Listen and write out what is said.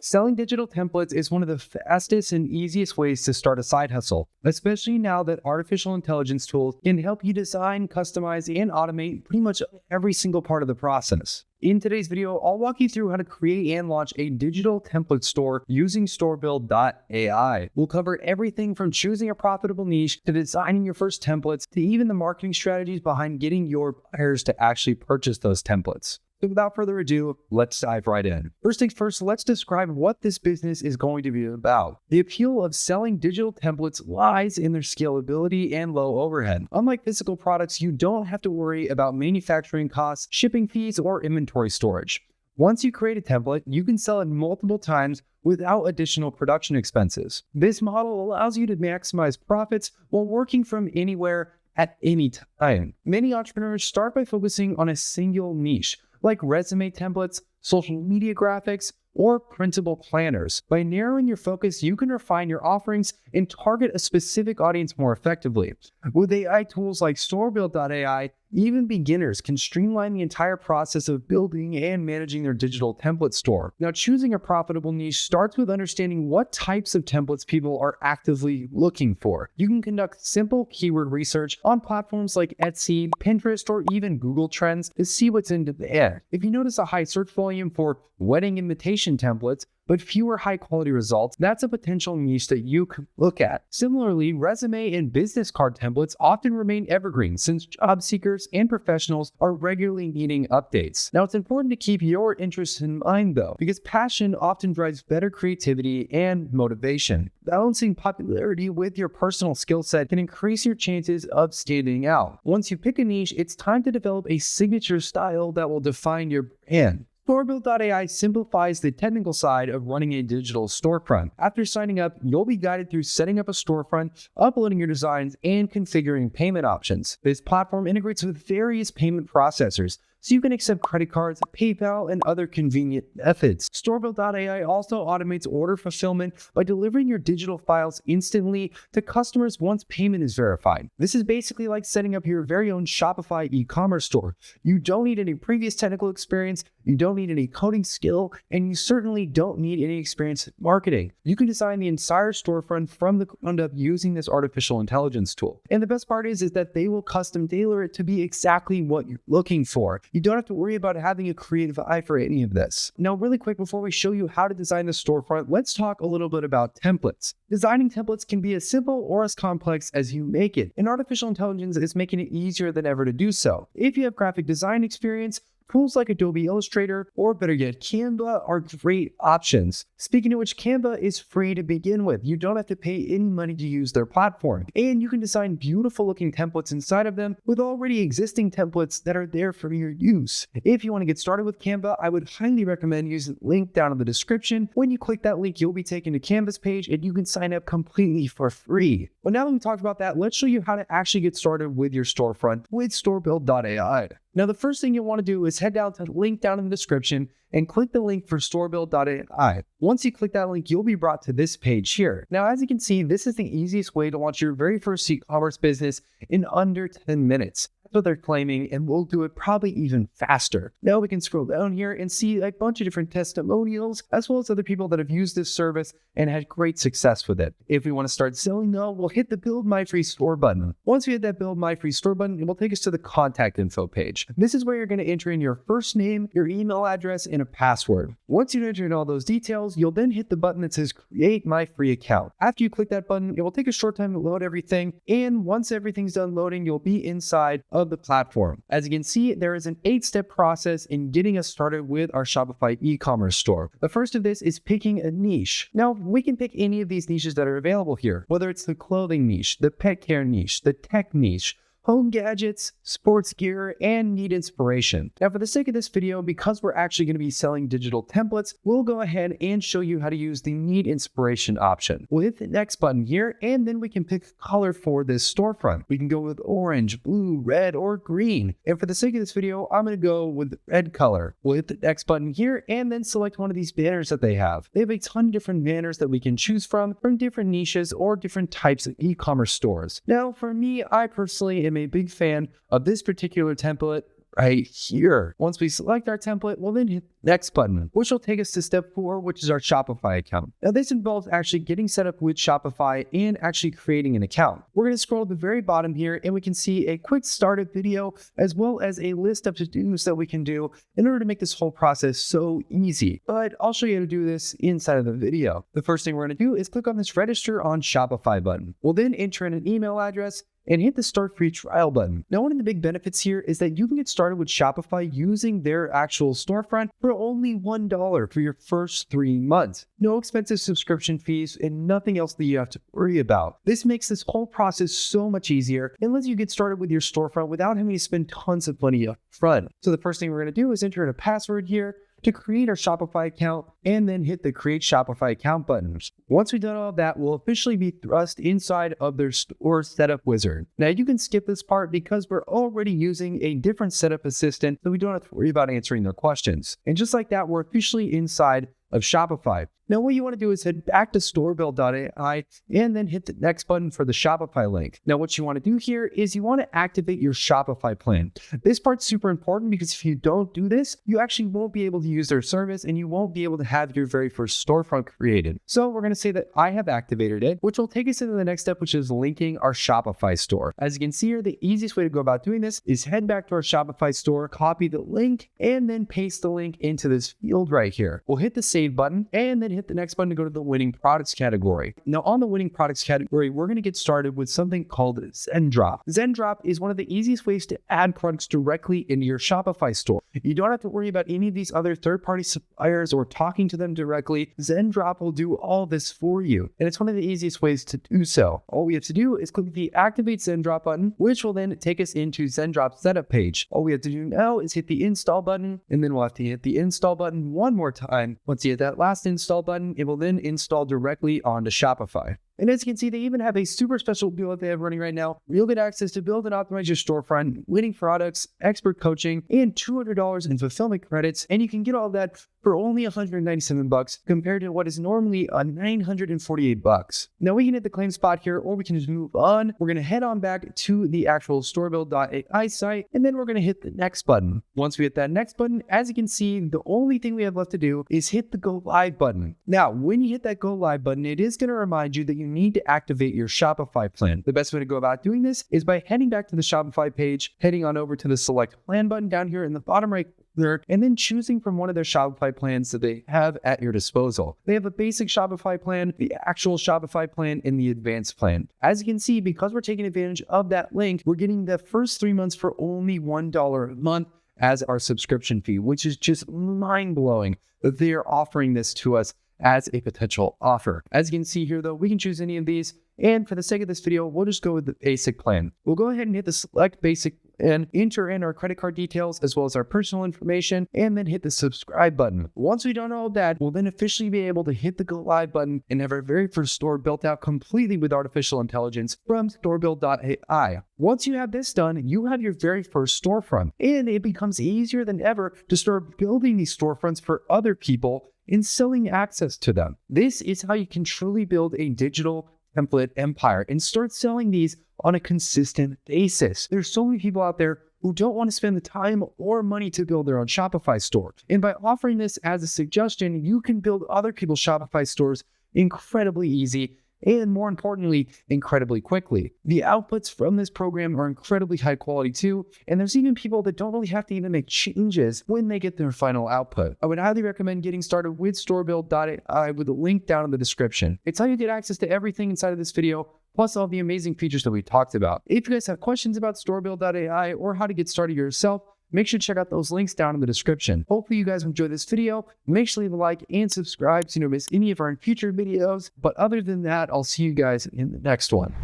Selling digital templates is one of the fastest and easiest ways to start a side hustle, especially now that artificial intelligence tools can help you design, customize, and automate pretty much every single part of the process. In today's video, I'll walk you through how to create and launch a digital template store using Storebuild.ai. We'll cover everything from choosing a profitable niche to designing your first templates to even the marketing strategies behind getting your buyers to actually purchase those templates. So without further ado, let's dive right in. First things first, let's describe what this business is going to be about. The appeal of selling digital templates lies in their scalability and low overhead. Unlike physical products, you don't have to worry about manufacturing costs, shipping fees, or inventory storage. Once you create a template, you can sell it multiple times without additional production expenses. This model allows you to maximize profits while working from anywhere at any time. Many entrepreneurs start by focusing on a single niche, like resume templates, social media graphics, or printable planners. By narrowing your focus, you can refine your offerings and target a specific audience more effectively. With AI tools like Storebuild.ai, even beginners can streamline the entire process of building and managing their digital template store. Now, choosing a profitable niche starts with understanding what types of templates people are actively looking for. You can conduct simple keyword research on platforms like Etsy, Pinterest, or even Google Trends to see what's in demand. If you notice a high search volume for wedding invitation templates, but fewer high-quality results, that's a potential niche that you could look at. Similarly, resume and business card templates often remain evergreen since job seekers and professionals are regularly needing updates. Now, it's important to keep your interests in mind though, because passion often drives better creativity and motivation. Balancing popularity with your personal skill set can increase your chances of standing out. Once you pick a niche, it's time to develop a signature style that will define your brand. Storebuild.ai simplifies the technical side of running a digital storefront. After signing up, you'll be guided through setting up a storefront, uploading your designs, and configuring payment options. This platform integrates with various payment processors, so you can accept credit cards, PayPal, and other convenient methods. Storebuild.ai also automates order fulfillment by delivering your digital files instantly to customers once payment is verified. This is basically like setting up your very own Shopify e-commerce store. You don't need any previous technical experience, you don't need any coding skill, and you certainly don't need any experience in marketing. You can design the entire storefront from the ground up using this artificial intelligence tool. And the best part is that they will custom tailor it to be exactly what you're looking for. You don't have to worry about having a creative eye for any of this. Now, really quick, before we show you how to design the storefront, let's talk a little bit about templates. Designing templates can be as simple or as complex as you make it, and artificial intelligence is making it easier than ever to do so. If you have graphic design experience, tools like Adobe Illustrator, or better yet, Canva are great options. Speaking of which, Canva is free to begin with. You don't have to pay any money to use their platform. And you can design beautiful looking templates inside of them with already existing templates that are there for your use. If you want to get started with Canva, I would highly recommend using the link down in the description. When you click that link, you'll be taken to Canva's page and you can sign up completely for free. Well, now that we've talked about that, let's show you how to actually get started with your storefront with Storebuild.ai. Now, the first thing you'll want to do is head down to the link down in the description and click the link for Storebuild.ai. Once you click that link, you'll be brought to this page here. Now, as you can see, this is the easiest way to launch your very first e-commerce business in under 10 minutes. That's what they're claiming, and we'll do it probably even faster. Now we can scroll down here and see a bunch of different testimonials, as well as other people that have used this service and had great success with it. If we want to start selling now, we'll hit the Build My Free Store button. Once we hit that Build My Free Store button, it will take us to the contact info page. This is where you're going to enter in your first name, your email address, and a password. Once you enter in all those details, you'll then hit the button that says Create My Free Account. After you click that button, it will take a short time to load everything, and once everything's done loading, you'll be inside of the platform. As you can see, there is an 8-step process in getting us started with our Shopify e-commerce store. The first of this is picking a niche. Now, we can pick any of these niches that are available here, whether it's the clothing niche, the pet care niche, the tech niche, home gadgets, sports gear, and need inspiration. Now, for the sake of this video, because we're actually going to be selling digital templates, we'll go ahead and show you how to use the need inspiration option. We'll hit the next button here, and then we can pick a color for this storefront. We can go with orange, blue, red, or green. And for the sake of this video, I'm going to go with the red color. We'll hit the next button here, and then select one of these banners that they have. They have a ton of different banners that we can choose from different niches or different types of e-commerce stores. Now, for me, I personally am a big fan of this particular template right here. Once we select our template, we'll then hit next button, which will take us to step 4, which is our Shopify account. Now this involves actually getting set up with Shopify and actually creating an account. We're going to scroll to the very bottom here and we can see a quick startup video as well as a list of to-dos that we can do in order to make this whole process so easy. But I'll show you how to do this inside of the video. The first thing we're going to do is click on this register on Shopify button. We'll then enter in an email address and hit the start free trial button. Now, one of the big benefits here is that you can get started with Shopify using their actual storefront for only $1 for your first 3 months. No expensive subscription fees and nothing else that you have to worry about. This makes this whole process so much easier and lets you get started with your storefront without having to spend tons of money up front. So the first thing we're going to do is enter in a password here to create our Shopify account and then hit the Create Shopify Account buttons. Once we've done all of that, we'll officially be thrust inside of their store setup wizard. Now you can skip this part because we're already using a different setup assistant, so we don't have to worry about answering their questions. And just like that, we're officially inside of Shopify. Now what you want to do is head back to Storebuild.ai and then hit the next button for the Shopify link. Now what you want to do here is you want to activate your Shopify plan. This part's super important because if you don't do this, you actually won't be able to use their service and you won't be able to have your very first storefront created. So we're going to say that I have activated it, which will take us into the next step, which is linking our Shopify store. As you can see here, the easiest way to go about doing this is head back to our Shopify store, copy the link, and then paste the link into this field right here. We'll hit the save button and then hit the next button to go to the winning products category. Now on the winning products category, we're going to get started with something called Zendrop. Zendrop is one of the easiest ways to add products directly into your Shopify store. You don't have to worry about any of these other third-party suppliers or talking to them directly. Zendrop will do all this for you. And it's one of the easiest ways to do so. All we have to do is click the Activate Zendrop button, which will then take us into Zendrop's setup page. All we have to do now is hit the install button, and then we'll have to hit the install button one more time. Once you hit that last install button, it will then install directly onto Shopify. And as you can see, they even have a super special deal that they have running right now. You'll get access to build and optimize your storefront, winning products, expert coaching, and $200 in fulfillment credits. And you can get all that for only $197 compared to what is normally $948. Now we can hit the claim spot here, or we can just move on. We're going to head on back to the actual Storebuild.ai site, and then we're going to hit the next button. Once we hit that next button, as you can see, the only thing we have left to do is hit the Go Live button. Now, when you hit that Go Live button, it is going to remind you that you need to activate your Shopify plan. The best way to go about doing this is by heading back to the Shopify page, heading on over to the Select Plan button down here in the bottom right corner, and then choosing from one of their Shopify plans that they have at your disposal. They have a basic Shopify plan, the actual Shopify plan, and the advanced plan. As you can see, because we're taking advantage of that link, we're getting the first 3 months for only $1 a month as our subscription fee, which is just mind-blowing that they are offering this to us as a potential offer. As you can see here though, we can choose any of these, and for the sake of this video, we'll just go with the basic plan. We'll go ahead and hit the select basic and enter in our credit card details as well as our personal information, and then hit the subscribe button. Once we've done all of that, we'll then officially be able to hit the Go Live button and have our very first store built out completely with artificial intelligence from Storebuild.ai. Once you have this done, you have your very first storefront, and it becomes easier than ever to start building these storefronts for other people and selling access to them. This is how you can truly build a digital template empire and start selling these on a consistent basis. There's so many people out there who don't want to spend the time or money to build their own Shopify store. And by offering this as a suggestion, you can build other people's Shopify stores incredibly easy and, more importantly, incredibly quickly. The outputs from this program are incredibly high quality too, and there's even people that don't really have to even make changes when they get their final output. I would highly recommend getting started with Storebuild.ai with a link down in the description. It's how you get access to everything inside of this video, plus all the amazing features that we talked about. If you guys have questions about Storebuild.ai or how to get started yourself, make sure to check out those links down in the description. Hopefully you guys enjoyed this video. Make sure to leave a like and subscribe so you don't miss any of our future videos. But other than that, I'll see you guys in the next one.